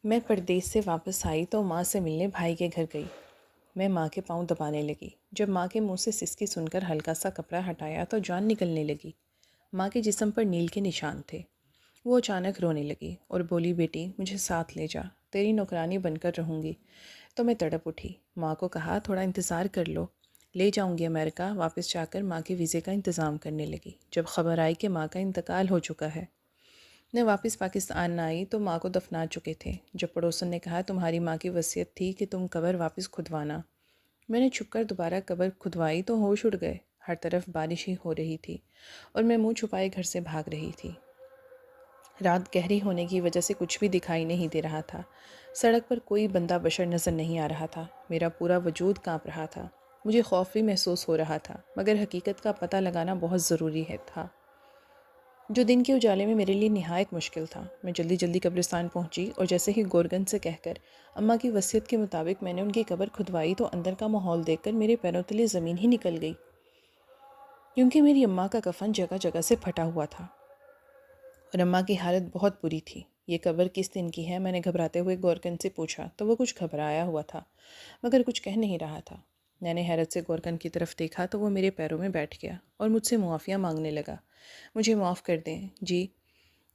میں پردیس سے واپس آئی تو ماں سے ملنے بھائی کے گھر گئی۔ میں ماں کے پاؤں دبانے لگی۔ جب ماں کے منہ سے سسکی سن کر ہلکا سا کپڑا ہٹایا تو جان نکلنے لگی۔ ماں کے جسم پر نیل کے نشان تھے۔ وہ اچانک رونے لگی اور بولی، بیٹی مجھے ساتھ لے جا، تیری نوکرانی بن کر رہوں گی۔ تو میں تڑپ اٹھی۔ ماں کو کہا، تھوڑا انتظار کر لو، لے جاؤں گی امریکہ۔ واپس جا کر ماں کے ویزے کا انتظام کرنے لگی۔ جب خبر آئی کہ ماں کا انتقال ہو چکا ہے، میں واپس پاکستان نہ آئی تو ماں کو دفنا چکے تھے۔ جب پڑوسن نے کہا، تمہاری ماں کی وصیت تھی کہ تم قبر واپس کھدوانا، میں نے چھپ کر دوبارہ قبر کھدوائی تو ہوش اڑ گئے۔ ہر طرف بارش ہی ہو رہی تھی اور میں منہ چھپائے گھر سے بھاگ رہی تھی۔ رات گہری ہونے کی وجہ سے کچھ بھی دکھائی نہیں دے رہا تھا۔ سڑک پر کوئی بندہ بشر نظر نہیں آ رہا تھا۔ میرا پورا وجود کانپ رہا تھا۔ مجھے خوف بھی محسوس ہو رہا تھا، مگر حقیقت کا پتہ لگانا بہت ضروری تھا، جو دن کے اجالے میں میرے لیے نہایت مشکل تھا۔ میں جلدی جلدی قبرستان پہنچی اور جیسے ہی گورگن سے کہہ کر اماں کی وصیت کے مطابق میں نے ان کی قبر کھدوائی تو اندر کا ماحول دیکھ کر میرے پیروں تلے زمین ہی نکل گئی، کیونکہ میری اماں کا کفن جگہ جگہ سے پھٹا ہوا تھا اور اماں کی حالت بہت بری تھی۔ یہ قبر کس دن کی ہے؟ میں نے گھبراتے ہوئے گورکن سے پوچھا تو وہ کچھ گھبرایا ہوا تھا، مگر کچھ کہہ نہیں رہا تھا۔ میں نے حیرت سے گورکن کی طرف دیکھا تو وہ میرے پیروں میں بیٹھ گیا اور مجھ سے معافیاں مانگنے لگا۔ مجھے معاف کر دیں جی،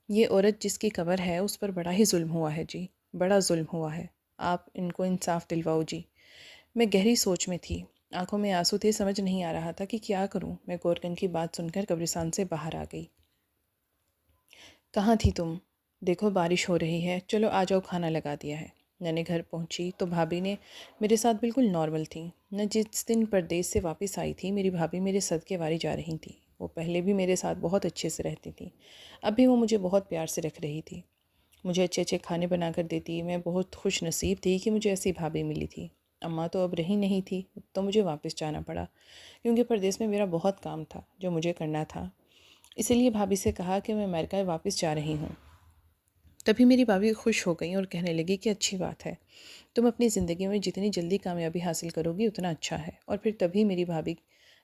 یہ عورت جس کی قبر ہے اس پر بڑا ہی ظلم ہوا ہے جی، بڑا ظلم ہوا ہے، آپ ان کو انصاف دلواؤ جی۔ میں گہری سوچ میں تھی، آنکھوں میں آنسو تھے، سمجھ نہیں آ رہا تھا کہ کیا کروں۔ میں گورکن کی بات سن کر قبرستان سے باہر آ گئی۔ کہاں تھی تم؟ دیکھو بارش ہو رہی ہے، چلو آ جاؤ، کھانا لگا دیا ہے۔ میں نے گھر پہنچی تو بھابھی نے میرے ساتھ بالکل نارمل تھی۔ میں جس دن پردیس سے واپس آئی تھی، میری بھابھی میرے صدقے واری جا رہی تھی۔ وہ پہلے بھی میرے ساتھ بہت اچھے سے رہتی تھی، اب بھی وہ مجھے بہت پیار سے رکھ رہی تھی، مجھے اچھے اچھے کھانے بنا کر دیتی۔ میں بہت خوش نصیب تھی کہ مجھے ایسی بھابھی ملی تھی۔ اماں تو اب رہی نہیں تھی تو مجھے واپس جانا پڑا، کیونکہ پردیس میں میرا بہت کام تھا جو مجھے کرنا تھا۔ اسی لیے بھابھی سے کہا کہ میں امریکہ واپس جا رہی ہوں۔ تبھی میری بھابھی خوش ہو گئی اور کہنے لگی کہ اچھی بات ہے، تم اپنی زندگی میں جتنی جلدی کامیابی حاصل کرو گی اتنا اچھا ہے۔ اور پھر تبھی میری بھابھی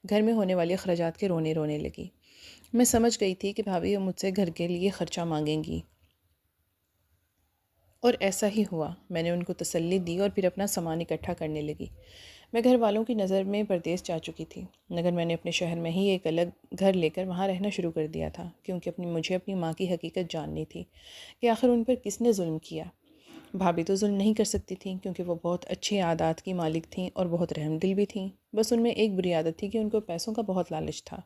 گھر میں ہونے والے اخراجات کے رونے لگی۔ میں سمجھ گئی تھی کہ بھابھی اب مجھ سے گھر کے لیے خرچہ مانگیں گی، اور ایسا ہی ہوا۔ میں نے ان کو تسلی دی اور پھر اپنا سامان اکٹھا کرنے لگی۔ میں گھر والوں کی نظر میں پردیس جا چکی تھی، مگر میں نے اپنے شہر میں ہی ایک الگ گھر لے کر وہاں رہنا شروع کر دیا تھا، کیونکہ مجھے اپنی ماں کی حقیقت جاننی تھی کہ آخر ان پر کس نے ظلم کیا۔ بھابھی تو ظلم نہیں کر سکتی تھیں، کیونکہ وہ بہت اچھی عادات کی مالک تھیں اور بہت رحم دل بھی تھیں۔ بس ان میں ایک بری عادت تھی کہ ان کو پیسوں کا بہت لالچ تھا۔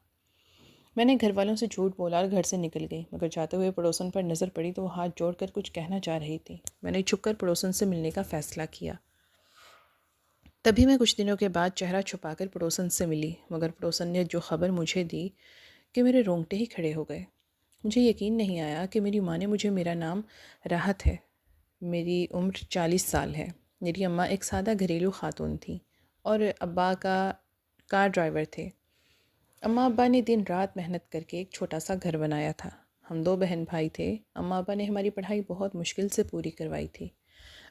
میں نے گھر والوں سے جھوٹ بولا اور گھر سے نکل گئی، مگر جاتے ہوئے پڑوسن پر نظر پڑی تو وہ ہاتھ جوڑ کر کچھ کہنا چاہ رہی تھی۔ میں نے چھپ کر پڑوسن سے ملنے کا فیصلہ کیا۔ تبھی میں کچھ دنوں کے بعد چہرہ چھپا کر پڑوسن سے ملی، مگر پڑوسن نے جو خبر مجھے دی کہ میرے رونگٹے ہی کھڑے ہو گئے۔ مجھے یقین نہیں آیا کہ میری ماں نے مجھے میرا نام راحت ہے، میری عمر 40 سال ہے، میری اماں ایک سادہ گھریلو خاتون تھیں اور ابا کا کار ڈرائیور تھے۔ اماں ابا نے دن رات محنت کر کے ایک چھوٹا سا گھر بنایا تھا۔ ہم 2 بہن بھائی تھے۔ اماں ابا نے ہماری پڑھائی بہت مشکل سے پوری کروائی تھی۔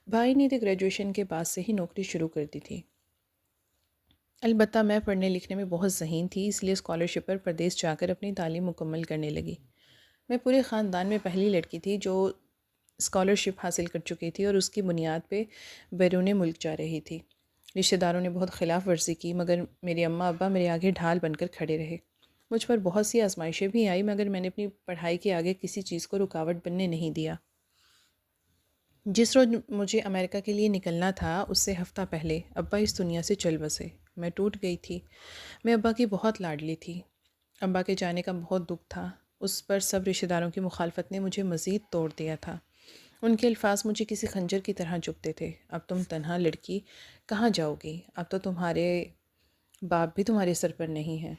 بھائی نے تو گریجویشن کے بعد سے ہی نوکری شروع کر دی تھی۔ البتہ میں پڑھنے لکھنے میں بہت ذہین تھی، اس لیے اسکالرشپ پر پردیس جا کر اپنی تعلیم مکمل کرنے لگی۔ میں پورے خاندان میں پہلی لڑکی تھی جو اسکالرشپ حاصل کر چکی تھی اور اس کی بنیاد پہ بیرون ملک جا رہی تھی۔ رشتہ داروں نے بہت خلاف ورزی کی، مگر میرے اماں ابا میرے آگے ڈھال بن کر کھڑے رہے۔ مجھ پر بہت سی آزمائشیں بھی آئی، مگر میں نے اپنی پڑھائی کے آگے کسی چیز کو رکاوٹ بننے نہیں دیا۔ جس روز مجھے امریکہ کے لیے نکلنا تھا، اس سے ہفتہ پہلے ابا اس دنیا سے چل بسے۔ میں ٹوٹ گئی تھی۔ میں ابا کی بہت لاڈلی تھی۔ ابا کے جانے کا بہت دکھ تھا۔ اس پر سب رشتہ داروں کی مخالفت نے مجھے مزید توڑ دیا تھا۔ ان کے الفاظ مجھے کسی خنجر کی طرح چبھتے تھے۔ اب تم تنہا لڑکی کہاں جاؤ گی؟ اب تو تمہارے باپ بھی تمہارے سر پر نہیں ہیں۔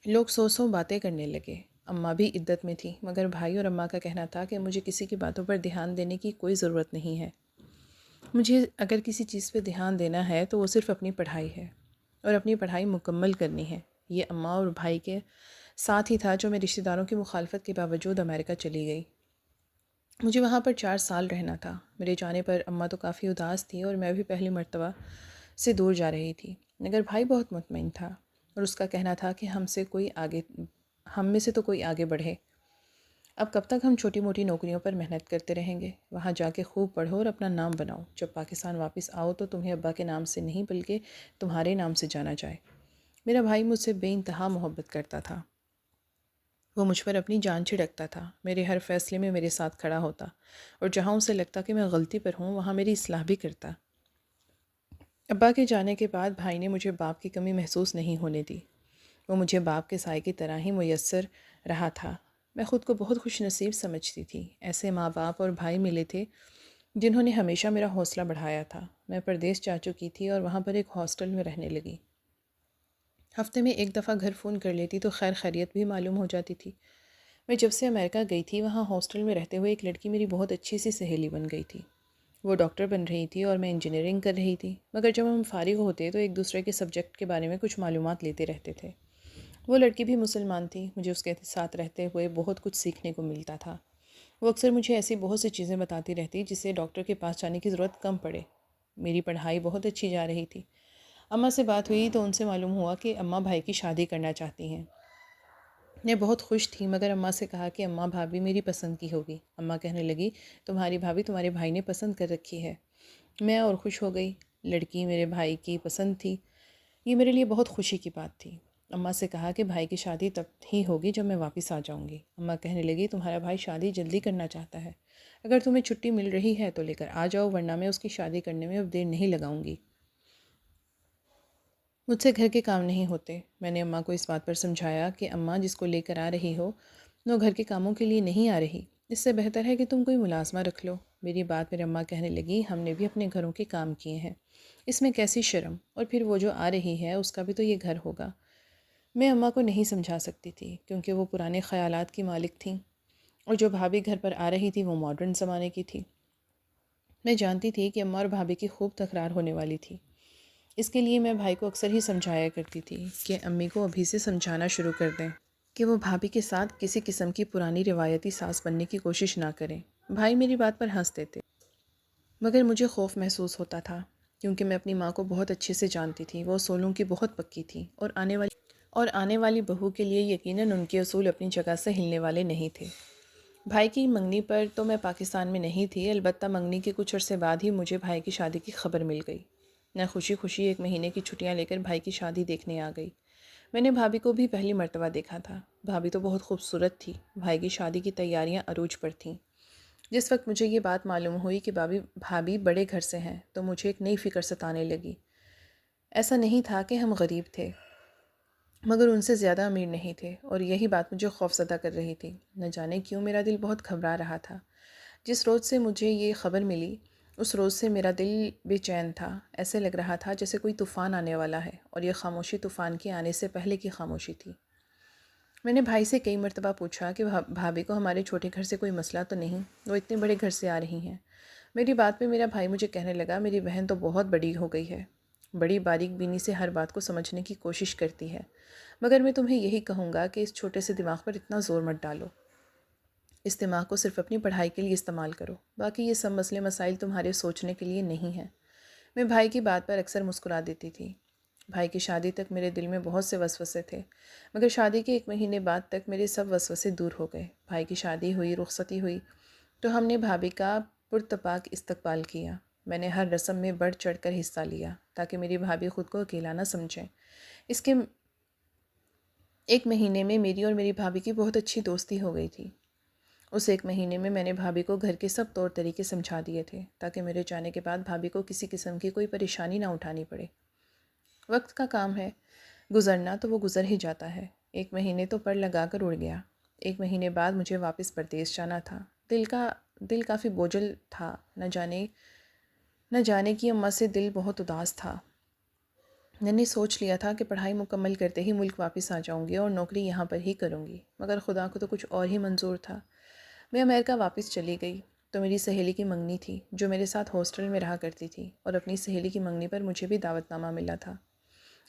لوگ سو باتیں کرنے لگے۔ اماں بھی عدت میں تھی، مگر بھائی اور اماں کا کہنا تھا کہ مجھے کسی کی باتوں پر دھیان دینے کی کوئی ضرورت نہیں ہے۔ مجھے اگر کسی چیز پہ دھیان دینا ہے تو وہ صرف اپنی پڑھائی ہے اور اپنی پڑھائی مکمل کرنی ہے۔ یہ اماں اور بھائی کے ساتھ ہی تھا جو میں رشتہ داروں کی مخالفت کے باوجود امریکہ چلی گئی۔ مجھے وہاں پر 4 سال رہنا تھا۔ میرے جانے پر اماں تو کافی اداس تھی اور میں بھی پہلی مرتبہ سے دور جا رہی تھی، مگر بھائی بہت مطمئن تھا اور اس کا کہنا تھا کہ ہم میں سے تو کوئی آگے بڑھے۔ اب کب تک ہم چھوٹی موٹی نوکریوں پر محنت کرتے رہیں گے؟ وہاں جا کے خوب پڑھو اور اپنا نام بناؤ. جب پاکستان واپس آؤ تو تمہیں ابا کے نام سے نہیں بلکہ تمہارے نام سے جانا جائے. میرا بھائی مجھ سے بے انتہا محبت کرتا تھا. وہ مجھ پر اپنی جان چھڑکتا تھا. میرے ہر فیصلے میں میرے ساتھ کھڑا ہوتا اور جہاں اسے لگتا کہ میں غلطی پر ہوں وہاں میری اصلاح بھی کرتا. ابا کے جانے کے بعد بھائی نے مجھے باپ کی کمی محسوس نہیں ہونے دی. وہ مجھے باپ کے سائے کی طرح ہی میسر رہا تھا. میں خود کو بہت خوش نصیب سمجھتی تھی. ایسے ماں باپ اور بھائی ملے تھے جنہوں نے ہمیشہ میرا حوصلہ بڑھایا تھا. میں پردیس جا چکی تھی اور وہاں پر ایک ہاسٹل میں رہنے لگی. ہفتے میں ایک دفعہ گھر فون کر لیتی تو خیر خیریت بھی معلوم ہو جاتی تھی. میں جب سے امریکہ گئی تھی وہاں ہاسٹل میں رہتے ہوئے ایک لڑکی میری بہت اچھی سی سہیلی بن گئی تھی. وہ ڈاکٹر بن رہی تھی اور میں انجینئرنگ کر رہی تھی، مگر جب ہم فارغ ہوتے تو ایک دوسرے کے سبجیکٹ کے بارے میں کچھ معلومات لیتے رہتے تھے. وہ لڑکی بھی مسلمان تھی. مجھے اس کے ساتھ رہتے ہوئے بہت کچھ سیکھنے کو ملتا تھا. وہ اکثر مجھے ایسی بہت سی چیزیں بتاتی رہتی جس سے ڈاکٹر کے پاس جانے کی ضرورت کم پڑے. میری پڑھائی بہت اچھی جا رہی تھی. اماں سے بات ہوئی تو ان سے معلوم ہوا کہ اماں بھائی کی شادی کرنا چاہتی ہیں. میں بہت خوش تھی، مگر اماں سے کہا کہ اماں بھابھی میری پسند کی ہوگی. اماں کہنے لگی تمہاری بھابھی تمہارے بھائی نے پسند کر رکھی ہے. میں اور خوش ہو گئی. لڑکی میرے بھائی کی پسند تھی. یہ میرے لیے بہت خوشی کی بات تھی. اماں سے کہا کہ بھائی کی شادی تب ہی ہوگی جب میں واپس آ جاؤں گی. اماں کہنے لگی تمہارا بھائی شادی جلدی کرنا چاہتا ہے. اگر تمہیں چھٹی مل رہی ہے تو لے کر آ جاؤ، ورنہ میں اس کی شادی کرنے میں اب دیر نہیں لگاؤں گی. مجھ سے گھر کے کام نہیں ہوتے. میں نے اماں کو اس بات پر سمجھایا کہ اماں جس کو لے کر آ رہی ہو وہ گھر کے کاموں کے لیے نہیں آ رہی. اس سے بہتر ہے کہ تم کوئی ملازمہ رکھ لو. میری بات میرے اماں کہنے لگی ہم نے بھی اپنے گھروں کے کام کیے ہیں، اس میں کیسی شرم، اور پھر وہ جو آ رہی ہے اس کا بھی تو یہ گھر ہوگا. میں اماں کو نہیں سمجھا سکتی تھی کیونکہ وہ پرانے خیالات کی مالک تھیں اور جو بھابھی گھر پر آ رہی تھی وہ ماڈرن زمانے کی تھی. میں جانتی تھی کہ اماں اور بھابھی کی خوب تکرار ہونے والی تھی. اس کے لیے میں بھائی کو اکثر ہی سمجھایا کرتی تھی کہ امی کو ابھی سے سمجھانا شروع کر دیں کہ وہ بھابھی کے ساتھ کسی قسم کی پرانی روایتی ساس بننے کی کوشش نہ کریں. بھائی میری بات پر ہنستے تھے، مگر مجھے خوف محسوس ہوتا تھا کیونکہ میں اپنی ماں کو بہت اچھے سے جانتی تھی. وہ اصولوں کی بہت پکی تھی اور آنے والی بہو کے لیے یقیناً ان کے اصول اپنی جگہ سے ہلنے والے نہیں تھے. بھائی کی منگنی پر تو میں پاکستان میں نہیں تھی، البتہ منگنی کے کچھ عرصے بعد ہی مجھے بھائی کی شادی کی خبر مل گئی. میں خوشی خوشی ایک مہینے کی چھٹیاں لے کر بھائی کی شادی دیکھنے آ گئی. میں نے بھابھی کو بھی پہلی مرتبہ دیکھا تھا. بھابھی تو بہت خوبصورت تھی. بھائی کی شادی کی تیاریاں عروج پر تھیں. جس وقت مجھے یہ بات معلوم ہوئی کہ بھابھی بڑے گھر سے ہیں تو مجھے ایک نئی فکر ستانے لگی. ایسا نہیں تھا کہ ہم غریب تھے، مگر ان سے زیادہ امیر نہیں تھے، اور یہی بات مجھے خوفزدہ کر رہی تھی. نہ جانے کیوں میرا دل بہت گھبرا رہا تھا. جس روز سے مجھے یہ خبر ملی اس روز سے میرا دل بے چین تھا. ایسے لگ رہا تھا جیسے کوئی طوفان آنے والا ہے، اور یہ خاموشی طوفان کے آنے سے پہلے کی خاموشی تھی. میں نے بھائی سے کئی مرتبہ پوچھا کہ بھابھی کو ہمارے چھوٹے گھر سے کوئی مسئلہ تو نہیں، وہ اتنے بڑے گھر سے آ رہی ہیں. میری بات پہ میرا بھائی مجھے کہنے لگا میری بہن تو بہت بڑی ہو گئی ہے، بڑی باریک بینی سے ہر بات کو سمجھنے کی کوشش کرتی ہے، مگر میں تمہیں یہی کہوں گا کہ اس چھوٹے سے دماغ پر اتنا زور مت ڈالو. اس دماغ کو صرف اپنی پڑھائی کے لیے استعمال کرو، باقی یہ سب مسئلے مسائل تمہارے سوچنے کے لیے نہیں ہیں. میں بھائی کی بات پر اکثر مسکرا دیتی تھی. بھائی کی شادی تک میرے دل میں بہت سے وسوسے تھے، مگر شادی کے ایک مہینے بعد تک میرے سب وسوسے دور ہو گئے. بھائی کی شادی ہوئی، رخصتی ہوئی تو ہم نے بھابھی کا پرتپاک استقبال کیا. میں نے ہر رسم میں بڑھ چڑھ کر حصہ لیا تاکہ میری بھابھی خود کو اکیلا نہ سمجھیں. اس کے ایک مہینے میں میری اور میری بھابھی کی بہت اچھی دوستی ہو گئی تھی. اس ایک مہینے میں نے بھابھی کو گھر کے سب طور طریقے سمجھا دیے تھے تاکہ میرے جانے کے بعد بھابھی کو کسی قسم کی کوئی پریشانی نہ اٹھانی پڑے. وقت کا کام ہے، گزرنا تو وہ گزر ہی جاتا ہے. ایک مہینے تو پر لگا کر اڑ گیا. ایک مہینے بعد مجھے واپس پردیس جانا تھا. دل کافی بوجھل تھا. نہ جانے کی اماں سے دل بہت اداس تھا. میں نے سوچ لیا تھا کہ پڑھائی مکمل کرتے ہی ملک واپس آ جاؤں گی اور نوکری یہاں پر ہی کروں گی، مگر خدا کو تو کچھ اور ہی منظور تھا. میں امریکہ واپس چلی گئی تو میری سہیلی کی منگنی تھی جو میرے ساتھ ہاسٹل میں رہا کرتی تھی، اور اپنی سہیلی کی منگنی پر مجھے بھی دعوت نامہ ملا تھا.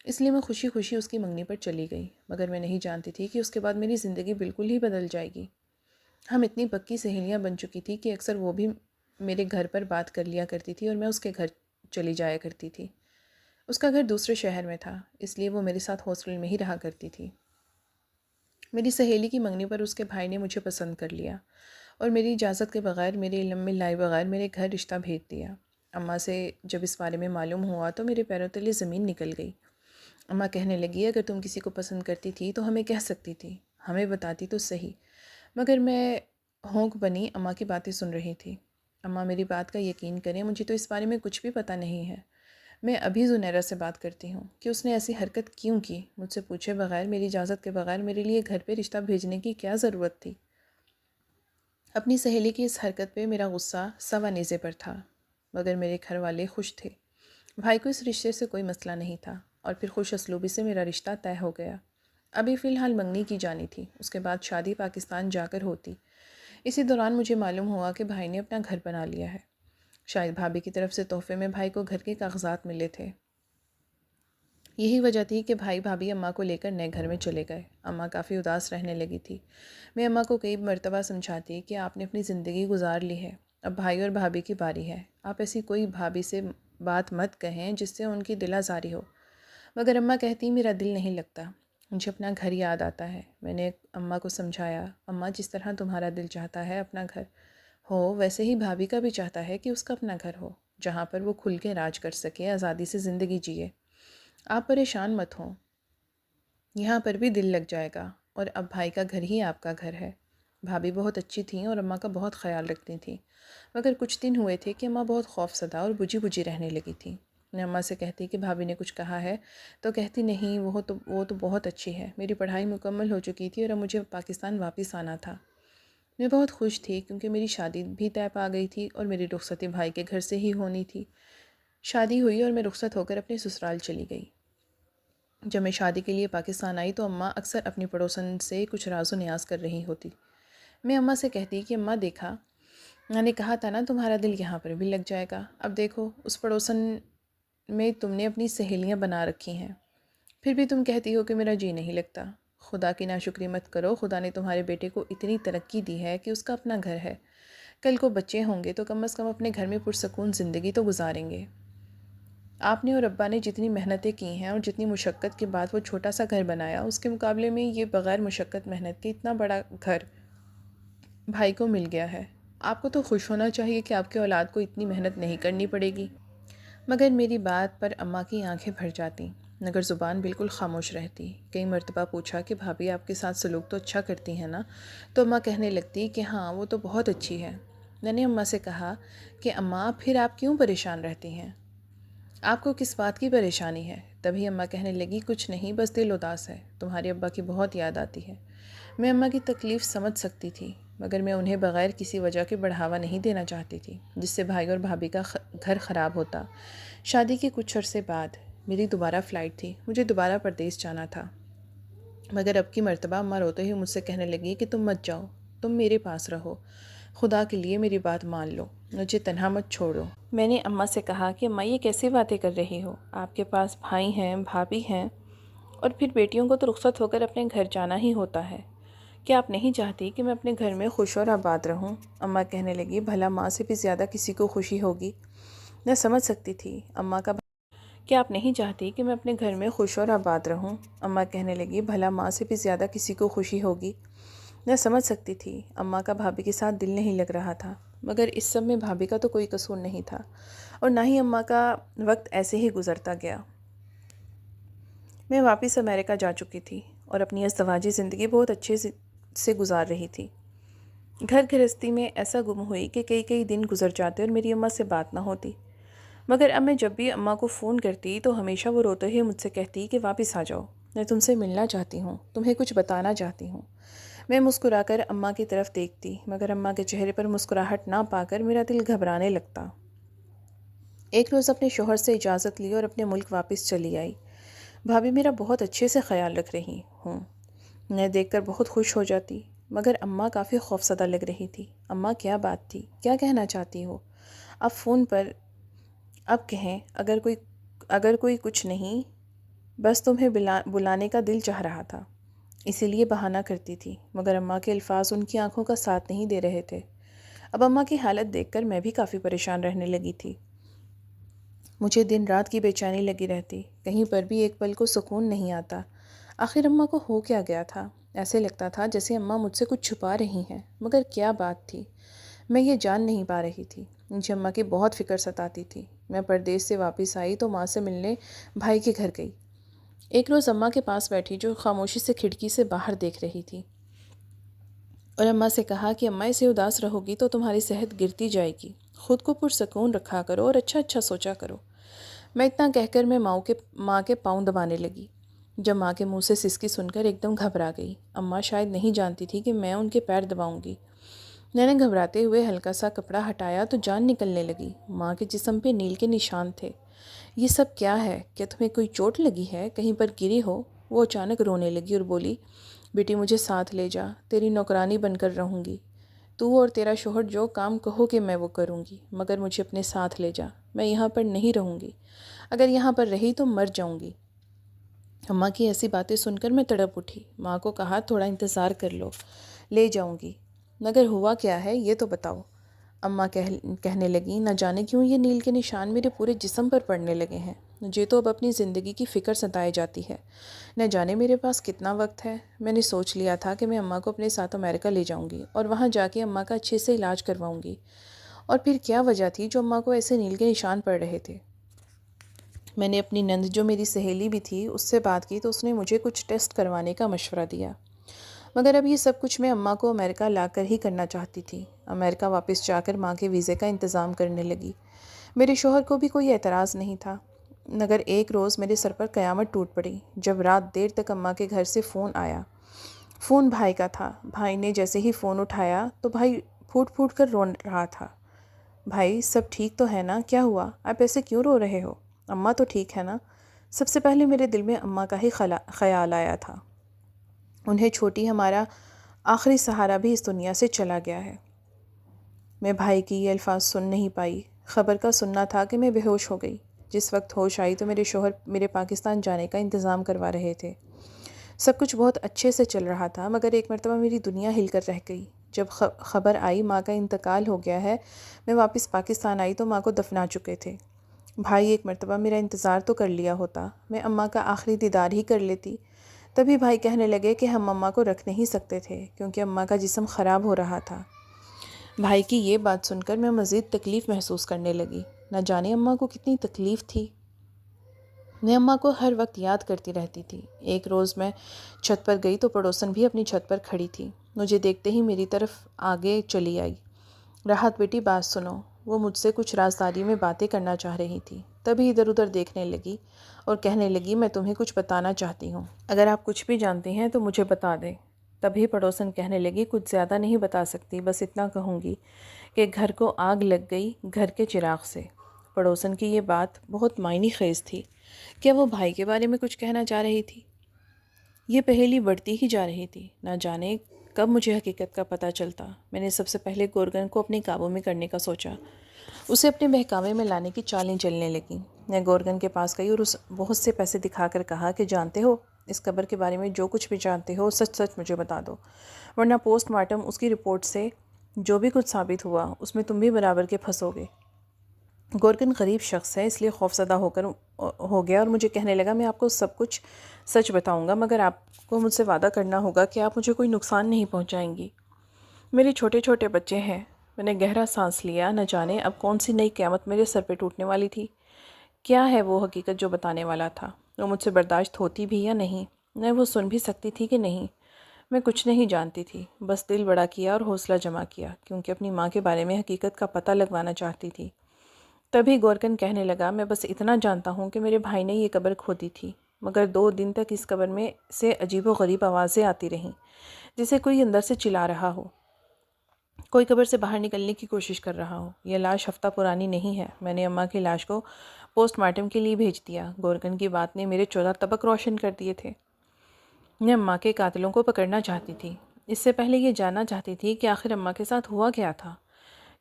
اس لیے میں خوشی خوشی اس کی منگنی پر چلی گئی، مگر میں نہیں جانتی تھی کہ اس کے بعد میری زندگی بالکل ہی بدل جائے گی. ہم اتنی پکی سہیلیاں بن چکی تھی کہ اکثر وہ بھی میرے گھر پر بات کر لیا کرتی تھی اور میں اس کے گھر چلی جایا کرتی تھی. اس کا گھر دوسرے شہر میں تھا، اس لیے وہ میرے ساتھ ہاسٹل میں ہی رہا کرتی تھی. میری سہیلی کی منگنی پر اس کے بھائی نے مجھے پسند کر لیا اور میری اجازت کے بغیر، میرے علم میں لائے بغیر میرے گھر رشتہ بھیج دیا۔ اماں سے جب اس بارے میں معلوم ہوا تو میرے پیروں تلے زمین نکل گئی۔ اماں کہنے لگی، اگر تم کسی کو پسند کرتی تھی تو ہمیں کہہ سکتی تھی، ہمیں بتاتی تو صحیح۔ مگر میں ہونک بنی اماں کی باتیں سن رہی تھی۔ اماں میری بات کا یقین کریں، مجھے تو اس بارے میں کچھ بھی پتہ نہیں ہے۔ میں ابھی زنیرہ سے بات کرتی ہوں کہ اس نے ایسی حرکت کیوں کی، مجھ سے پوچھے بغیر، میری اجازت کے بغیر میرے لیے گھر پہ رشتہ بھیجنے کی کیا ضرورت تھی؟ اپنی سہیلی کی اس حرکت پہ میرا غصہ سوا نیزے پر تھا، مگر میرے گھر والے خوش تھے۔ بھائی کو اس رشتے سے کوئی مسئلہ نہیں تھا اور پھر خوش اسلوبی سے میرا رشتہ طے ہو گیا۔ ابھی فی الحال منگنی کی جانی تھی، اس کے بعد شادی پاکستان جا کر ہوتی۔ اسی دوران مجھے معلوم ہوا کہ بھائی نے اپنا گھر بنا لیا ہے۔ شاید بھابھی کی طرف سے تحفے میں بھائی کو گھر کے کاغذات ملے تھے۔ یہی وجہ تھی کہ بھائی بھابھی اماں کو لے کر نئے گھر میں چلے گئے۔ اماں کافی اداس رہنے لگی تھی۔ میں اماں کو کئی مرتبہ سمجھاتی کہ آپ نے اپنی زندگی گزار لی ہے، اب بھائی اور بھابھی کی باری ہے، آپ ایسی کوئی بھابھی سے بات مت کہیں جس سے ان کی دل آزاری ہو۔ مگر اماں کہتی، میرا دل نہیں لگتا، مجھے اپنا گھر یاد آتا ہے۔ میں نے اماں کو سمجھایا، اماں جس طرح تمہارا دل چاہتا ہے اپنا گھر ہو، ویسے ہی بھابھی کا بھی چاہتا ہے کہ اس کا اپنا گھر ہو، جہاں پر وہ کھل کے راج کر سکے، آزادی سے زندگی جیے۔ آپ پریشان مت ہوں، یہاں پر بھی دل لگ جائے گا، اور اب بھائی کا گھر ہی آپ کا گھر ہے۔ بھابھی بہت اچھی تھیں اور اماں کا بہت خیال رکھتی تھیں، مگر کچھ دن ہوئے تھے کہ اماں بہت خوف زدہ اور بجھی بجھی رہنے لگی تھیں۔ میں اماں سے کہتی کہ بھابھی نے کچھ کہا ہے، تو کہتی نہیں، وہ تو بہت اچھی ہے، میری پڑھائی مکمل ہو چکی تھی اور اب مجھے پاکستان واپس آنا تھا۔ میں بہت خوش تھی کیونکہ میری شادی بھی طے پا گئی تھی اور میری رخصتی بھائی کے گھر سے ہی ہونی تھی۔ شادی ہوئی اور میں رخصت ہو کر اپنے سسرال چلی گئی۔ جب میں شادی کے لیے پاکستان آئی تو اماں اکثر اپنی پڑوسن سے کچھ راز و نیاز کر رہی ہوتی۔ میں اماں سے کہتی کہ اماں دیکھا، میں نے کہا تھا نا تمہارا دل یہاں پر بھی لگ جائے گا، اب دیکھو اس پڑوسن میں تم نے اپنی سہیلیاں بنا رکھی ہیں، پھر بھی تم کہتی ہو کہ میرا جی نہیں لگتا۔ خدا کی ناشکری مت کرو، خدا نے تمہارے بیٹے کو اتنی ترقی دی ہے کہ اس کا اپنا گھر ہے، کل کو بچے ہوں گے تو کم از کم اپنے گھر میں پرسکون زندگی تو گزاریں گے۔ آپ نے اور ابا نے جتنی محنتیں کی ہیں اور جتنی مشقت کے بعد وہ چھوٹا سا گھر بنایا، اس کے مقابلے میں یہ بغیر مشقت محنت کے اتنا بڑا گھر بھائی کو مل گیا ہے۔ آپ کو تو خوش ہونا چاہیے کہ آپ کے اولاد کو اتنی محنت نہیں کرنی پڑے گی۔ مگر میری بات پر اماں کی آنکھیں بھر جاتیں، مگر زبان بالکل خاموش رہتی۔ کئی مرتبہ پوچھا کہ بھابھی آپ کے ساتھ سلوک تو اچھا کرتی ہیں نا؟ تو اماں کہنے لگتی کہ ہاں وہ تو بہت اچھی ہے۔ میں نے اماں سے کہا کہ اماں پھر آپ کیوں پریشان رہتی ہیں؟ آپ کو کس بات کی پریشانی ہے؟ تبھی اماں کہنے لگی، کچھ نہیں، بس دل اداس ہے، تمہارے ابا کی بہت یاد آتی ہے۔ میں اماں کی تکلیف سمجھ سکتی تھی، مگر میں انہیں بغیر کسی وجہ کے بڑھاوا نہیں دینا چاہتی تھی جس سے بھائی اور بھابھی کا گھر خراب ہوتا۔ شادی کے کچھ عرصے بعد میری دوبارہ فلائٹ تھی، مجھے دوبارہ پردیس جانا تھا، مگر اب کی مرتبہ اماں روتے ہوئے مجھ سے کہنے لگی کہ تم مت جاؤ، تم میرے پاس رہو، خدا کے لیے میری بات مان لو، مجھے تنہا مت چھوڑو۔ میں نے اماں سے کہا کہ اماں یہ کیسی باتیں کر رہی ہو؟ آپ کے پاس بھائی ہیں، بھابھی ہیں، اور پھر بیٹیوں کو تو رخصت ہو کر اپنے گھر جانا ہی ہوتا ہے، کیا آپ نہیں چاہتی کہ میں اپنے گھر میں خوش اور آباد رہوں؟ اماں کہنے لگی، بھلا ماں سے بھی زیادہ کسی کو خوشی ہوگی؟ میں سمجھ سکتی تھی اماں کا کیا آپ نہیں چاہتی کہ میں اپنے گھر میں خوش اور آباد رہوں؟ اماں کہنے لگی، بھلا ماں سے بھی زیادہ کسی کو خوشی ہوگی؟ میں سمجھ سکتی تھی اماں کا بھابھی کے ساتھ دل نہیں لگ رہا تھا، مگر اس سب میں بھابھی کا تو کوئی قصور نہیں تھا، اور نہ ہی اماں کا وقت ایسے ہی گزرتا گیا۔ میں واپس امریکہ جا چکی تھی اور اپنی ازدواجی زندگی بہت اچھے سے گزار رہی تھی۔ گھر گھرستی میں ایسا گم ہوئی کہ کئی دن گزر جاتے اور میری اماں سے بات نہ ہوتی، مگر اب میں جب بھی اماں کو فون کرتی تو ہمیشہ وہ روتے ہوئے مجھ سے کہتی کہ واپس آ جاؤ، میں تم سے ملنا چاہتی ہوں، تمہیں کچھ بتانا چاہتی ہوں۔ میں مسکرا کر اماں کی طرف دیکھتی، مگر اماں کے چہرے پر مسکراہٹ نہ پا کر میرا دل گھبرانے لگتا۔ ایک روز اپنے شوہر سے اجازت لی اور اپنے ملک واپس چلی آئی۔ بھابھی میرا بہت اچھے سے خیال رکھ رہی ہوں، میں دیکھ کر بہت خوش ہو جاتی، مگر اماں کافی خوفزدہ لگ رہی تھی۔ اماں کیا بات تھی؟ کیا کہنا چاہتی ہو؟ اب فون پر اب کہیں، اگر کوئی کچھ نہیں، بس تمہیں بلانے کا دل چاہ رہا تھا، اسی لیے بہانہ کرتی تھی، مگر اماں کے الفاظ ان کی آنکھوں کا ساتھ نہیں دے رہے تھے۔ اب اماں کی حالت دیکھ کر میں بھی کافی پریشان رہنے لگی تھی۔ مجھے دن رات کی بے چینی لگی رہتی، کہیں پر بھی ایک پل کو سکون نہیں آتا۔ آخر اماں کو ہو کیا گیا تھا؟ ایسے لگتا تھا جیسے اماں مجھ سے کچھ چھپا رہی ہیں، مگر کیا بات تھی، میں یہ جان نہیں پا رہی تھی۔ مجھے اماں کی بہت فکر ستاتی تھی۔ میں پردیس سے واپس آئی تو ماں سے ملنے بھائی کے گھر گئی۔ ایک روز اماں کے پاس بیٹھی جو خاموشی سے کھڑکی سے باہر دیکھ رہی تھی، اور اماں سے کہا کہ اماں اسے اداس رہو گی تو تمہاری صحت گرتی جائے گی، خود کو پرسکون رکھا کرو اور اچھا اچھا سوچا کرو۔ میں اتنا کہہ کر میں ماں کے پاؤں دبانے لگی، جب ماں کے منہ سے سسکی سن کر ایک دم گھبرا گئی۔ اماں شاید نہیں جانتی تھی کہ میں ان کے پیر دباؤں گی۔ میں نے گھبراتے ہوئے ہلکا سا کپڑا ہٹایا تو جان نکلنے لگی۔ ماں کے جسم پہ نیل کے نشان تھے۔ یہ سب کیا ہے؟ کیا تمہیں کوئی چوٹ لگی ہے؟ کہیں پر گری ہو؟ وہ اچانک رونے لگی اور بولی، بیٹی مجھے ساتھ لے جا، تیری نوکرانی بن کر رہوں گی۔ تو اور تیرا شوہر جو کام کہو کہ میں وہ کروں گی، مگر مجھے اپنے ساتھ لے جا، میں یہاں پر نہیں رہوں گی، اگر یہاں پر رہی تو مر جاؤں گی۔ اماں کی ایسی باتیں سن کر میں تڑپ اٹھی۔ ماں کو کہا تھوڑا انتظار کر لو، لے جاؤں گی، مگر ہوا کیا ہے یہ تو بتاؤ۔ اماں کہنے لگیں، نہ جانے کیوں یہ نیل کے نشان میرے پورے جسم پر پڑنے لگے ہیں، مجھے تو اب اپنی زندگی کی فکر ستائے جاتی ہے، نہ جانے میرے پاس کتنا وقت ہے۔ میں نے سوچ لیا تھا کہ میں اماں کو اپنے ساتھ امریکہ لے جاؤں گی اور وہاں جا کے اماں کا اچھے سے علاج کرواؤں گی۔ اور پھر کیا وجہ تھی جو اماں کو ایسے نیل کے نشان پڑ رہے تھے؟ میں نے اپنی نند جو میری سہیلی بھی تھی اس سے بات کی تو اس نے مجھے کچھ ٹیسٹ کروانے کا مشورہ دیا، مگر اب یہ سب کچھ میں اماں کو امریکہ لا کر ہی کرنا چاہتی تھی۔ امریکہ واپس جا کر ماں کے ویزے کا انتظام کرنے لگی۔ میرے شوہر کو بھی کوئی اعتراض نہیں تھا، مگر ایک روز میرے سر پر قیامت ٹوٹ پڑی جب رات دیر تک اماں کے گھر سے فون آیا۔ فون بھائی کا تھا۔ بھائی نے جیسے ہی فون اٹھایا تو بھائی پھوٹ پھوٹ کر رو رہا تھا۔ بھائی سب ٹھیک تو ہے نا؟ کیا ہوا؟ آپ ایسے کیوں رو رہے ہو؟ اماں تو ٹھیک ہے نا؟ سب سے پہلے میرے دل میں اماں کا ہی خیال آیا تھا۔ انہیں چھوٹی ہمارا آخری سہارا بھی اس دنیا سے چلا گیا ہے۔ میں بھائی کی یہ الفاظ سن نہیں پائی۔ خبر کا سننا تھا کہ میں بے ہوش ہو گئی۔ جس وقت ہوش آئی تو میرے شوہر میرے پاکستان جانے کا انتظام کروا رہے تھے۔ سب کچھ بہت اچھے سے چل رہا تھا، مگر ایک مرتبہ میری دنیا ہل کر رہ گئی جب خبر آئی ماں کا انتقال ہو گیا ہے۔ میں واپس پاکستان آئی تو ماں کو دفنا چکے تھے۔ بھائی ایک مرتبہ میرا انتظار تو کر لیا ہوتا، میں اماں کا آخری دیدار ہی کر لیتی۔ تبھی بھائی کہنے لگے کہ ہم اماں کو رکھ نہیں سکتے تھے کیونکہ اماں کا جسم خراب ہو رہا تھا۔ بھائی کی یہ بات سن کر میں مزید تکلیف محسوس کرنے لگی۔ نہ جانے اماں کو کتنی تکلیف تھی۔ میں اماں کو ہر وقت یاد کرتی رہتی تھی۔ ایک روز میں چھت پر گئی تو پڑوسن بھی اپنی چھت پر کھڑی تھی۔ مجھے دیکھتے ہی میری طرف آگے چلی آئی۔ راحت بیٹی بات سنو۔ وہ مجھ سے کچھ رازداری میں باتیں کرنا چاہ رہی تھی، تبھی ادھر ادھر دیکھنے لگی اور کہنے لگی، میں تمہیں کچھ بتانا چاہتی ہوں، اگر آپ کچھ بھی جانتے ہیں تو مجھے بتا دیں۔ تبھی پڑوسن کہنے لگی، کچھ زیادہ نہیں بتا سکتی، بس اتنا کہوں گی کہ گھر کو آگ لگ گئی گھر کے چراغ سے۔ پڑوسن کی یہ بات بہت معنی خیز تھی۔ کیا وہ بھائی کے بارے میں کچھ کہنا چاہ رہی تھی؟ یہ پہیلی بڑھتی ہی جا رہی تھی، نہ جانے کب مجھے حقیقت کا پتہ چلتا۔ میں نے سب سے پہلے گورگن کو اپنے قابو میں کرنے کا سوچا، اسے اپنے بہکاوے میں لانے کی چالیں چلنے لگیں۔ میں گورگن کے پاس گئی اور اس بہت سے پیسے دکھا کر کہا کہ جانتے ہو، اس قبر کے بارے میں جو کچھ بھی جانتے ہو سچ سچ مجھے بتا دو، ورنہ پوسٹ مارٹم اس کی رپورٹ سے جو بھی کچھ ثابت ہوا اس میں تم بھی برابر کے پھنسو گے۔ گورگن غریب شخص ہے، اس لیے خوفزدہ ہو گیا اور مجھے کہنے لگا، میں آپ کو سب کچھ سچ بتاؤں گا، مگر آپ کو مجھ سے وعدہ کرنا ہوگا کہ آپ مجھے کوئی نقصان نہیں پہنچائیں گی۔ میرے چھوٹے چھوٹے بچے ہیں۔ میں نے گہرا سانس لیا، نہ جانے اب کون سی نئی قیامت میرے سر پہ ٹوٹنے والی تھی۔ کیا ہے وہ حقیقت جو بتانے والا تھا؟ وہ مجھ سے برداشت ہوتی بھی یا نہیں؟ میں وہ سن بھی سکتی تھی کہ نہیں؟ میں کچھ نہیں جانتی تھی، بس دل بڑا کیا اور حوصلہ جمع کیا، کیونکہ اپنی ماں کے بارے میں حقیقت کا پتہ لگوانا چاہتی تھی۔ تبھی گورگن کہنے لگا، میں بس اتنا جانتا ہوں کہ میرے بھائی نے یہ قبر کھودی تھی، مگر 2 دن تک اس قبر میں سے عجیب و غریب آوازیں آتی رہیں، جیسے کوئی اندر سے چلا رہا ہو، کوئی قبر سے باہر نکلنے کی کوشش کر رہا ہو۔ یہ لاش ہفتہ پرانی نہیں ہے۔ میں نے اماں کی لاش کو پوسٹ مارٹم کے لیے بھیج دیا۔ گورگن کی بات نے میرے 14 طبق روشن کر دیے تھے۔ میں اماں کے قاتلوں کو پکڑنا چاہتی تھی۔ اس سے پہلے یہ جاننا چاہتی تھی کہ آخر اماں کے ساتھ ہوا کیا تھا۔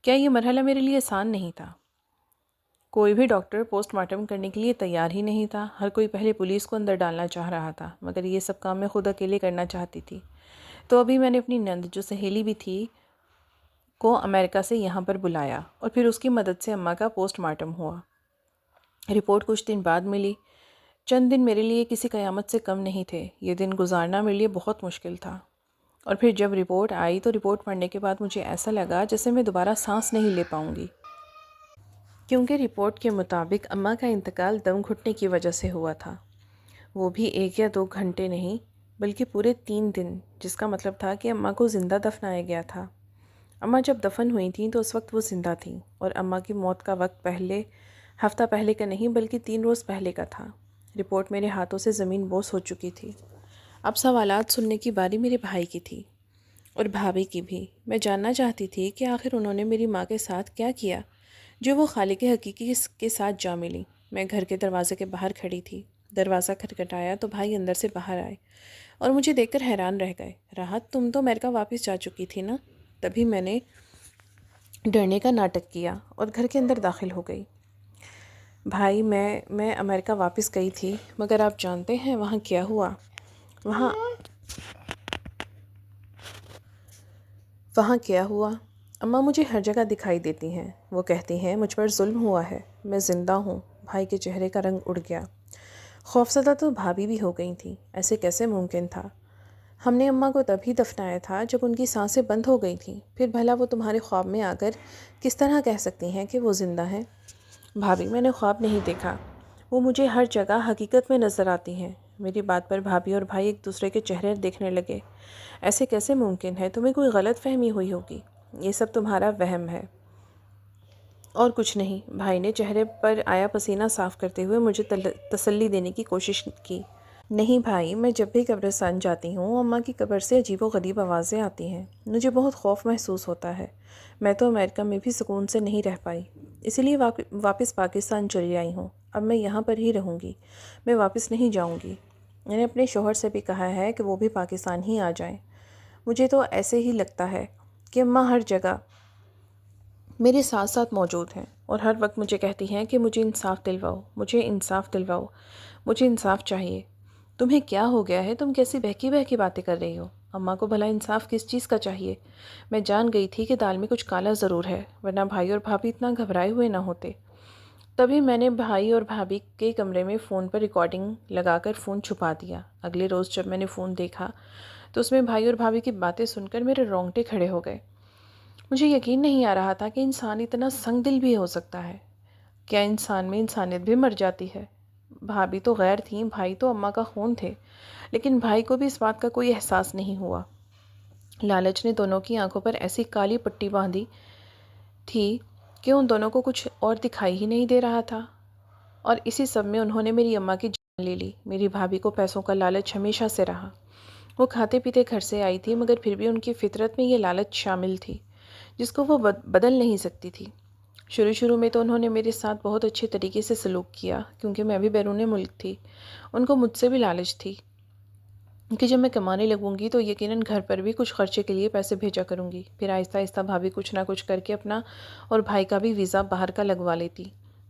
کیا یہ مرحلہ میرے لیے آسان نہیں تھا؟ کوئی بھی ڈاکٹر پوسٹ مارٹم کرنے کے لیے تیار ہی نہیں تھا۔ ہر کوئی پہلے پولیس کو اندر ڈالنا چاہ رہا تھا، مگر یہ سب کام میں خود اکیلے کرنا چاہتی تھی۔ تو ابھی میں نے اپنی نند جو سہیلی بھی تھی کو امریکہ سے یہاں پر بلایا اور پھر اس کی مدد سے اماں کا پوسٹ مارٹم ہوا۔ رپورٹ کچھ دن بعد ملی۔ چند دن میرے لیے کسی قیامت سے کم نہیں تھے۔ یہ دن گزارنا میرے لیے بہت مشکل تھا، اور پھر جب رپورٹ آئی تو رپورٹ پڑھنے کے بعد مجھے ایسا لگا جیسے میں دوبارہ سانس نہیں لے پاؤں گی، کیونکہ رپورٹ کے مطابق اماں کا انتقال دم گھٹنے کی وجہ سے ہوا تھا، وہ بھی 1 یا 2 گھنٹے نہیں بلکہ پورے 3 دن، جس کا مطلب تھا کہ اماں کو زندہ دفنایا گیا تھا۔ اماں جب دفن ہوئی تھیں تو اس وقت وہ زندہ تھیں، اور اماں کی موت کا وقت ہفتہ پہلے کا نہیں بلکہ 3 روز پہلے کا تھا۔ رپورٹ میرے ہاتھوں سے زمین بوس ہو چکی تھی۔ اب سوالات سننے کی باری میرے بھائی کی تھی، اور بھابھی کی بھی۔ میں جاننا چاہتی تھی کہ آخر انہوں نے میری ماں کے ساتھ کیا کیا جو وہ خالق حقیقی کے ساتھ جا ملی۔ میں گھر کے دروازے کے باہر کھڑی تھی۔ دروازہ کھٹکھٹایا تو بھائی اندر سے باہر آئے اور مجھے دیکھ کر حیران رہ گئے۔ راحت، تم تو امریکہ واپس جا چکی تھی نا؟ تبھی میں نے ڈرنے کا ناٹک کیا اور گھر کے اندر داخل ہو گئی۔ بھائی، میں امریکہ واپس گئی تھی، مگر آپ جانتے ہیں وہاں کیا ہوا؟ وہاں کیا ہوا؟ اماں مجھے ہر جگہ دکھائی دیتی ہیں۔ وہ کہتی ہیں مجھ پر ظلم ہوا ہے، میں زندہ ہوں۔ بھائی کے چہرے کا رنگ اڑ گیا۔ خوفزدہ تو بھابھی بھی ہو گئی تھی۔ ایسے کیسے ممکن تھا؟ ہم نے اماں کو تبھی دفنایا تھا جب ان کی سانسیں بند ہو گئی تھیں، پھر بھلا وہ تمہارے خواب میں آ کر کس طرح کہہ سکتی ہیں کہ وہ زندہ ہیں؟ بھابھی، میں نے خواب نہیں دیکھا، وہ مجھے ہر جگہ حقیقت میں نظر آتی ہیں۔ میری بات پر بھابھی اور بھائی ایک دوسرے کے چہرے دیکھنے لگے۔ ایسے کیسے ممکن ہے؟ تمہیں کوئی غلط فہمی ہوئی ہوگی، یہ سب تمہارا وہم ہے اور کچھ نہیں۔ بھائی نے چہرے پر آیا پسینہ صاف کرتے ہوئے مجھے تسلی دینے کی کوشش کی۔ نہیں بھائی، میں جب بھی قبرستان جاتی ہوں اماں کی قبر سے عجیب و غریب آوازیں آتی ہیں، مجھے بہت خوف محسوس ہوتا ہے۔ میں تو امریکہ میں بھی سکون سے نہیں رہ پائی، اسی لیے واپس پاکستان چلی آئی ہوں۔ اب میں یہاں پر ہی رہوں گی، میں واپس نہیں جاؤں گی۔ میں نے اپنے شوہر سے بھی کہا ہے کہ وہ بھی پاکستان ہی آ جائیں۔ مجھے تو ایسے ہی لگتا ہے کہ اماں ہر جگہ میرے ساتھ ساتھ موجود ہیں، اور ہر وقت مجھے کہتی ہیں کہ مجھے انصاف دلواؤ، مجھے انصاف دلواؤ، مجھے انصاف چاہیے۔ تمہیں کیا ہو گیا ہے؟ تم کیسی بہکی بہکی باتیں کر رہی ہو؟ اماں کو بھلا انصاف کس چیز کا چاہیے؟ میں جان گئی تھی کہ دال میں کچھ کالا ضرور ہے، ورنہ بھائی اور بھابھی اتنا گھبرائے ہوئے نہ ہوتے۔ تبھی میں نے بھائی اور بھابھی کے کمرے میں فون پر ریکارڈنگ لگا کر فون چھپا دیا۔ اگلے روز جب میں نے فون دیکھا تو اس میں بھائی اور بھابھی کی باتیں سن کر میرے رونگٹے کھڑے ہو گئے۔ مجھے یقین نہیں آ رہا تھا کہ انسان اتنا سنگ دل بھی ہو سکتا ہے۔ کیا انسان میں انسانیت بھی مر جاتی ہے؟ بھابھی تو غیر تھیں، بھائی تو اماں کا خون تھے، لیکن بھائی کو بھی اس بات کا کوئی احساس نہیں ہوا۔ لالچ نے دونوں کی آنکھوں پر ایسی کالی پٹی باندھی تھی کہ ان دونوں کو کچھ اور دکھائی ہی نہیں دے رہا تھا، اور اسی سب میں انہوں نے میری اماں کی جان لے لی۔ میری بھابھی کو پیسوں کا لالچ ہمیشہ سے رہا۔ وہ کھاتے پیتے گھر سے آئی تھی، مگر پھر بھی ان کی فطرت میں یہ لالچ شامل تھی جس کو وہ بدل نہیں سکتی تھی۔ شروع میں تو انہوں نے میرے ساتھ بہت اچھے طریقے سے سلوک کیا، کیونکہ میں بھی بیرون ملک تھی۔ ان کو مجھ سے بھی لالچ تھی کہ جب میں کمانے لگوں گی تو یقیناً گھر پر بھی کچھ خرچے کے لیے پیسے بھیجا کروں گی۔ پھر آہستہ آہستہ بھابھی کچھ نہ کچھ کر کے اپنا اور بھائی کا بھی ویزا باہر کا لگوا لیتی۔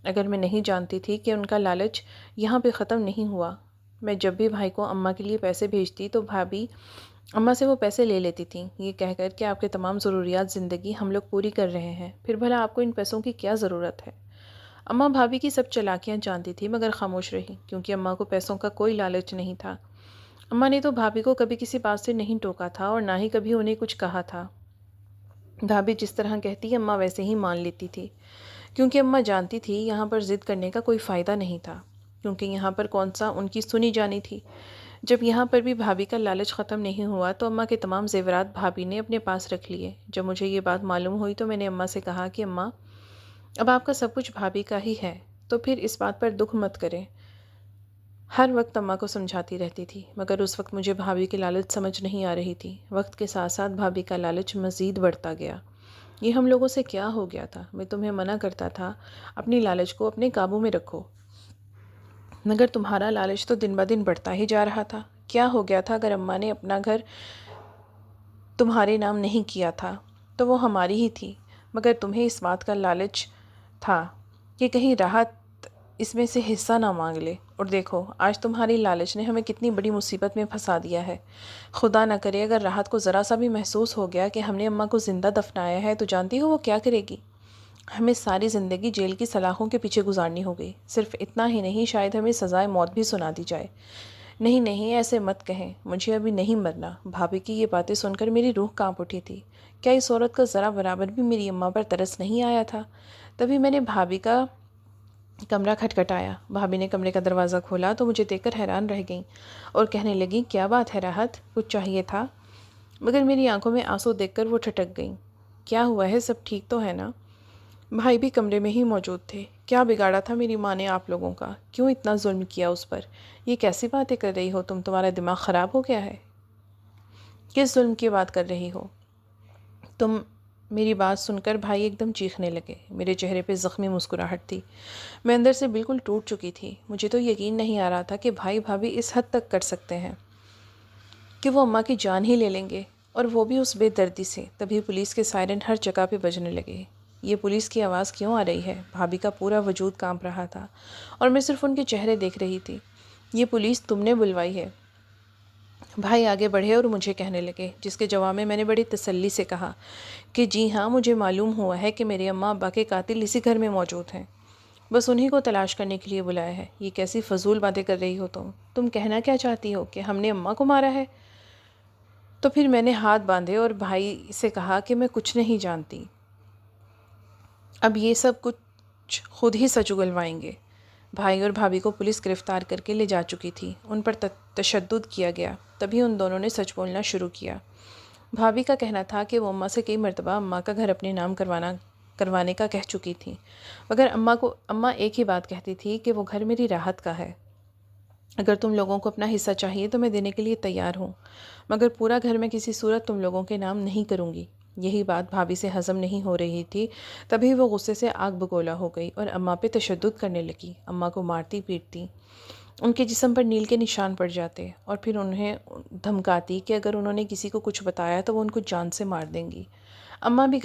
اگر میں نہیں جانتی تھی کہ ان کا لالچ یہاں پہ ختم نہیں ہوا۔ میں جب بھی بھائی کو اماں کے لیے پیسے بھیجتی تو بھابھی اماں سے وہ پیسے لے لیتی تھیں، یہ کہہ کر کہ آپ کے تمام ضروریات زندگی ہم لوگ پوری کر رہے ہیں، پھر بھلا آپ کو ان پیسوں کی کیا ضرورت ہے؟ اماں بھابھی کی سب چالاکیاں جانتی تھی، مگر خاموش رہی، کیونکہ اماں کو پیسوں کا کوئی لالچ نہیں تھا۔ اماں نے تو بھابھی کو کبھی کسی بات سے نہیں ٹوکا تھا اور نہ ہی کبھی انہیں کچھ کہا تھا۔ بھابھی جس طرح کہتی اماں ویسے ہی مان لیتی تھی، کیونکہ اماں جانتی تھی یہاں پر ضد کرنے کا کوئی فائدہ نہیں تھا، کیونکہ یہاں پر کون سا ان کی سنی جانی تھی۔ جب یہاں پر بھی بھابھی کا لالچ ختم نہیں ہوا تو اماں کے تمام زیورات بھابھی نے اپنے پاس رکھ لیے۔ جب مجھے یہ بات معلوم ہوئی تو میں نے اماں سے کہا کہ اماں، اب آپ کا سب کچھ بھابھی کا ہی ہے، تو پھر اس بات پر دکھ مت کریں۔ ہر وقت اماں کو سمجھاتی رہتی تھی، مگر اس وقت مجھے بھابھی کی لالچ سمجھ نہیں آ رہی تھی۔ وقت کے ساتھ ساتھ بھابھی کا لالچ مزید بڑھتا گیا۔ یہ ہم لوگوں سے کیا ہو گیا تھا؟ میں تمہیں منع کرتا تھا اپنی لالچ کو اپنے قابو میں رکھو، مگر تمہارا لالچ تو دن بدن بڑھتا ہی جا رہا تھا۔ کیا ہو گیا تھا؟ اگر اماں نے اپنا گھر تمہارے نام نہیں کیا تھا تو وہ ہماری ہی تھی، مگر تمہیں اس بات کا لالچ تھا کہ کہیں راحت اس میں سے حصہ نہ مانگ لے، اور دیکھو آج تمہاری لالچ نے ہمیں کتنی بڑی مصیبت میں پھنسا دیا ہے۔ خدا نہ کرے اگر راحت کو ذرا سا بھی محسوس ہو گیا کہ ہم نے اماں کو زندہ دفنایا ہے تو جانتی ہو وہ کیا کرے گی؟ ہمیں ساری زندگی جیل کی سلاخوں کے پیچھے گزارنی ہو گئی۔ صرف اتنا ہی نہیں، شاید ہمیں سزائے موت بھی سنا دی جائے۔ نہیں نہیں، ایسے مت کہیں، مجھے ابھی نہیں مرنا۔ بھابھی کی یہ باتیں سن کر میری روح کانپ اٹھی تھی۔ کیا اس عورت کا ذرا برابر بھی میری اماں پر ترس نہیں آیا تھا؟ تبھی میں نے بھابھی کا کمرہ کھٹکھٹایا۔ بھابھی نے کمرے کا دروازہ کھولا تو مجھے دیکھ کر حیران رہ گئیں اور کہنے لگیں، کیا بات ہے راحت، کچھ چاہیے تھا؟ مگر میری آنکھوں میں آنسو دیکھ کر وہ ٹھٹک گئیں۔ کیا ہوا ہے، سب ٹھیک تو ہے نا؟ بھائی بھی کمرے میں ہی موجود تھے۔ کیا بگاڑا تھا میری ماں نے آپ لوگوں کا؟ کیوں اتنا ظلم کیا اس پر؟ یہ کیسی باتیں کر رہی ہو تم؟ تمہارا دماغ خراب ہو گیا ہے؟ کس ظلم کی بات کر رہی ہو تم؟ میری بات سن کر بھائی ایک دم چیخنے لگے۔ میرے چہرے پہ زخمی مسکراہٹ تھی۔ میں اندر سے بالکل ٹوٹ چکی تھی۔ مجھے تو یقین نہیں آ رہا تھا کہ بھائی بھابھی اس حد تک کر سکتے ہیں کہ وہ اماں کی جان ہی لے لیں گے، اور وہ بھی اس بے دردی سے۔ تبھی پولیس کے سائرن ہر جگہ پہ بجنے لگے۔ یہ پولیس کی آواز کیوں آ رہی ہے؟ بھابھی کا پورا وجود کانپ رہا تھا اور میں صرف ان کے چہرے دیکھ رہی تھی۔ یہ پولیس تم نے بلوائی ہے؟ بھائی آگے بڑھے اور مجھے کہنے لگے، جس کے جواب میں نے بڑی تسلی سے کہا کہ جی ہاں، مجھے معلوم ہوا ہے کہ میرے اماں ابا کے قاتل اسی گھر میں موجود ہیں۔ بس انہی کو تلاش کرنے کے لیے بلایا ہے۔ یہ کیسی فضول باتیں کر رہی ہو تم کہنا کیا چاہتی ہو کہ ہم نے اماں کو مارا ہے؟ تو پھر میں نے ہاتھ باندھے اور بھائی سے کہا کہ میں کچھ نہیں جانتی۔ اب یہ سب کچھ خود ہی سچ اگلوائیں گے۔ بھائی اور بھابھی کو پولیس گرفتار کر کے لے جا چکی تھی۔ ان پر تشدد کیا گیا۔ تبھی ان دونوں نے سچ بولنا شروع کیا۔ بھابھی کا کہنا تھا کہ وہ اماں سے کئی مرتبہ اماں کا گھر اپنے نام کروانے کا کہہ چکی تھی، مگر اماں ایک ہی بات کہتی تھی کہ وہ گھر میری راحت کا ہے۔ اگر تم لوگوں کو اپنا حصہ چاہیے تو میں دینے کے لیے تیار ہوں، مگر پورا گھر میں کسی صورت تم لوگوں کے نام نہیں کروں گی۔ یہی بات بھابھی سے ہضم نہیں ہو رہی تھی۔ تبھی وہ غصے سے آگ بگولا ہو گئی اور اماں پہ تشدد کرنے لگی۔ اماں کو مارتی پیٹتی، ان کے جسم پر نیل کے نشان پڑ جاتے، اور پھر انہیں دھمکاتی کہ اگر انہوں نے کسی کو کچھ بتایا تو وہ ان کو جان سے مار دیں گی۔ اماں بھی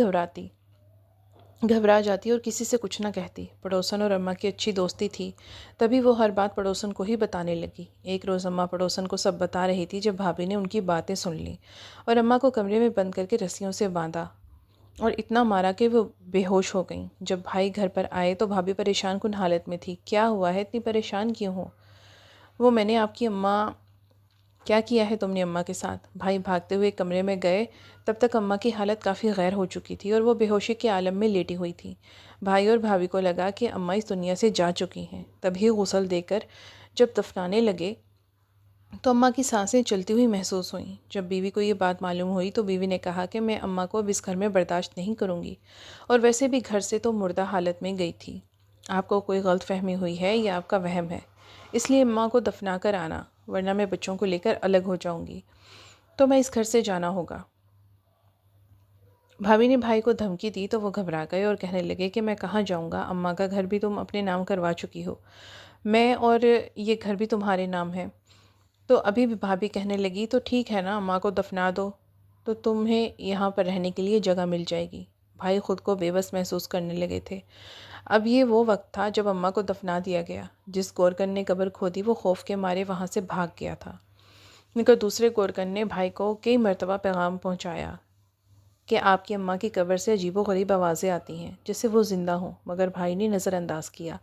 گھبرا جاتی اور کسی سے کچھ نہ کہتی۔ پڑوسن اور اماں کی اچھی دوستی تھی، تبھی وہ ہر بات پڑوسن کو ہی بتانے لگی۔ ایک روز اماں پڑوسن کو سب بتا رہی تھی جب بھابھی نے ان کی باتیں سن لیں اور اماں کو کمرے میں بند کر کے رسیوں سے باندھا اور اتنا مارا کہ وہ بے ہوش ہو گئیں۔ جب بھائی گھر پر آئے تو بھابھی پریشان کن حالت میں تھی۔ کیا ہوا ہے، اتنی پریشان کیوں ہو؟ وہ میں نے آپ کی اماں، کیا کیا ہے تم نے اماں کے ساتھ؟ بھائی بھاگتے ہوئے کمرے میں گئے۔ تب تک اماں کی حالت کافی غیر ہو چکی تھی اور وہ بے ہوشی کے عالم میں لیٹی ہوئی تھی۔ بھائی اور بھابھی کو لگا کہ اماں اس دنیا سے جا چکی ہیں۔ تبھی غسل دے کر جب دفنانے لگے تو اماں کی سانسیں چلتی ہوئی محسوس ہوئیں۔ جب بیوی کو یہ بات معلوم ہوئی تو بیوی نے کہا کہ میں اماں کو اب اس گھر میں برداشت نہیں کروں گی، اور ویسے بھی گھر سے تو مردہ حالت میں گئی تھی۔ آپ کو کوئی غلط فہمی ہوئی ہے یا آپ کا وہم ہے، اس لیے اماں کو دفنا کر آنا، ورنہ میں بچوں کو لے کر الگ ہو جاؤں گی، تو میں اس گھر سے جانا ہوگا۔ بھابھی نے بھائی کو دھمکی دی تو وہ گھبرا گئے اور کہنے لگے کہ میں کہاں جاؤں گا، اماں کا گھر بھی تم اپنے نام کروا چکی ہو، میں اور یہ گھر بھی تمہارے نام ہے۔ تو ابھی بھی بھابھی کہنے لگی، تو ٹھیک ہے نا، اماں کو دفنا دو تو تمہیں یہاں پر رہنے کے لیے جگہ مل جائے گی۔ بھائی خود کو بے بس محسوس کرنے لگے تھے۔ اب یہ وہ وقت تھا جب اماں کو دفنا دیا گیا۔ جس گورکن نے قبر کھودی وہ خوف کے مارے وہاں سے بھاگ گیا تھا، مگر دوسرے گورکن نے بھائی کو کئی مرتبہ پیغام پہنچایا کہ آپ کی اماں کی قبر سے عجیب و غریب آوازیں آتی ہیں جیسے وہ زندہ ہوں، مگر بھائی نے نظر انداز کیا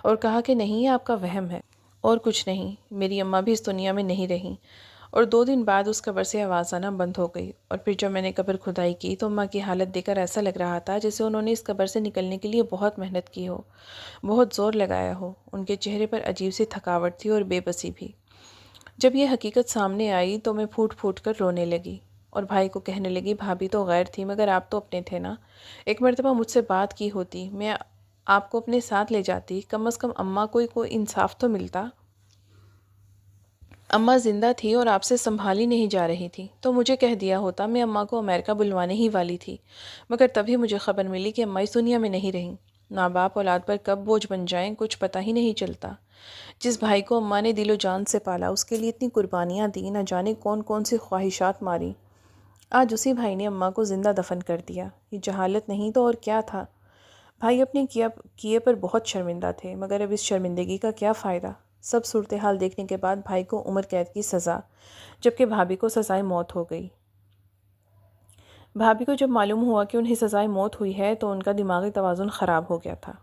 اور کہا کہ نہیں، یہ آپ کا وہم ہے اور کچھ نہیں، میری اماں بھی اس دنیا میں نہیں رہیں۔ اور 2 دن بعد اس قبر سے آواز آنا بند ہو گئی، اور پھر جب میں نے قبر کھدائی کی تو اماں کی حالت دیکھ کر ایسا لگ رہا تھا جیسے انہوں نے اس قبر سے نکلنے کے لیے بہت محنت کی ہو، بہت زور لگایا ہو۔ ان کے چہرے پر عجیب سی تھکاوٹ تھی اور بے بسی بھی۔ جب یہ حقیقت سامنے آئی تو میں پھوٹ پھوٹ کر رونے لگی اور بھائی کو کہنے لگی، بھابھی تو غیر تھی مگر آپ تو اپنے تھے نا، ایک مرتبہ مجھ سے بات کی ہوتی، میں آپ کو اپنے ساتھ لے جاتی، کم از کم اماں کو کوئی انصاف تو ملتا۔ اماں زندہ تھی اور آپ سے سنبھالی نہیں جا رہی تھی تو مجھے کہہ دیا ہوتا، میں اماں کو امریکہ بلوانے ہی والی تھی، مگر تبھی مجھے خبر ملی کہ اماں اس دنیا میں نہیں رہیں۔ ماں باپ اولاد پر کب بوجھ بن جائیں کچھ پتہ ہی نہیں چلتا۔ جس بھائی کو اماں نے دل و جان سے پالا، اس کے لیے اتنی قربانیاں دیں، نہ جانے کون کون سی خواہشات ماری، آج اسی بھائی نے اماں کو زندہ دفن کر دیا۔ یہ جہالت نہیں تو اور کیا تھا؟ بھائی اپنے کیے پر بہت شرمندہ تھے، مگر اب اس شرمندگی کا کیا فائدہ؟ سب صورتحال دیکھنے کے بعد بھائی کو عمر قید کی سزا، جبکہ بھابھی کو سزائے موت ہو گئی۔ بھابھی کو جب معلوم ہوا کہ انہیں سزائے موت ہوئی ہے تو ان کا دماغی توازن خراب ہو گیا تھا۔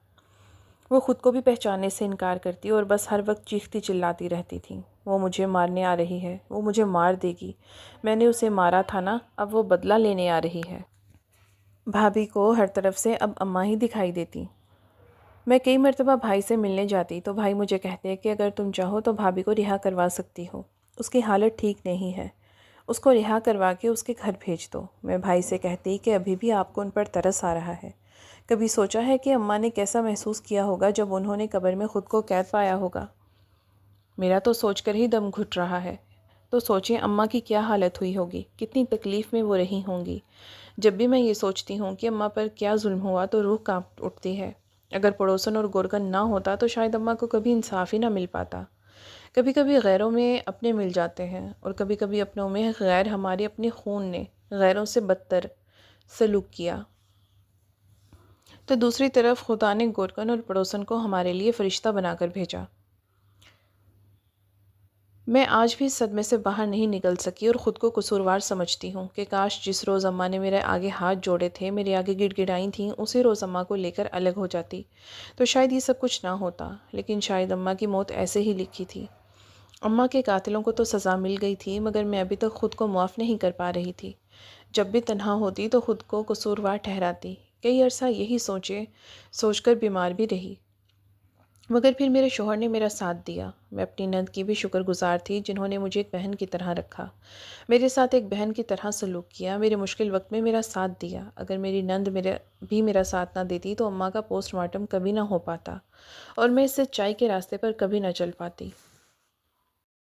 وہ خود کو بھی پہچاننے سے انکار کرتی اور بس ہر وقت چیختی چلاتی رہتی تھیں، وہ مجھے مارنے آ رہی ہے، وہ مجھے مار دے گی، میں نے اسے مارا تھا نا، اب وہ بدلہ لینے آ رہی ہے۔ بھابھی کو ہر طرف سے اب اماں ہی دکھائی دیتی۔ میں کئی مرتبہ بھائی سے ملنے جاتی تو بھائی مجھے کہتے کہ اگر تم چاہو تو بھابھی کو رہا کروا سکتی ہو، اس کی حالت ٹھیک نہیں ہے، اس کو رہا کروا کے اس کے گھر بھیج دو۔ میں بھائی سے کہتی کہ ابھی بھی آپ کو ان پر ترس آ رہا ہے، کبھی سوچا ہے کہ اماں نے کیسا محسوس کیا ہوگا جب انہوں نے قبر میں خود کو قید پایا ہوگا؟ میرا تو سوچ کر ہی دم گھٹ رہا ہے۔ تو سوچیں اماں کی کیا حالت ہوئی ہوگی، کتنی تکلیف میں وہ رہی ہوں گی۔ جب بھی میں یہ سوچتی ہوں کہ اماں پر کیا ظلم ہوا تو روح کانپ اٹھتی ہے۔ اگر پڑوسن اور گورکن نہ ہوتا تو شاید اماں کو کبھی انصاف ہی نہ مل پاتا۔ کبھی کبھی غیروں میں اپنے مل جاتے ہیں اور کبھی کبھی اپنوں میں غیر ہمارے اپنے خون نے غیروں سے بدتر سلوک کیا تو دوسری طرف خدا نے گورکن اور پڑوسن کو ہمارے لیے فرشتہ بنا کر بھیجا۔ میں آج بھی اس صدمے سے باہر نہیں نکل سکی اور خود کو قصوروار سمجھتی ہوں کہ کاش جس روز اماں نے میرے آگے ہاتھ جوڑے تھے، میرے آگے گڑ گڑائی تھیں، اسی روز اماں کو لے کر الگ ہو جاتی تو شاید یہ سب کچھ نہ ہوتا، لیکن شاید اماں کی موت ایسے ہی لکھی تھی۔ اماں کے قاتلوں کو تو سزا مل گئی تھی مگر میں ابھی تک خود کو معاف نہیں کر پا رہی تھی۔ جب بھی تنہا ہوتی تو خود کو قصوروار ٹھہراتی، کئی عرصہ یہی سوچ کر بیمار بھی رہی، مگر پھر میرے شوہر نے میرا ساتھ دیا۔ میں اپنی نند کی بھی شکر گزار تھی جنہوں نے مجھے ایک بہن کی طرح رکھا، میرے ساتھ ایک بہن کی طرح سلوک کیا، میرے مشکل وقت میں میرا ساتھ دیا۔ اگر میری نند بھی میرا ساتھ نہ دیتی تو اماں کا پوسٹ مارٹم کبھی نہ ہو پاتا اور میں اس سچائی کے راستے پر کبھی نہ چل پاتی۔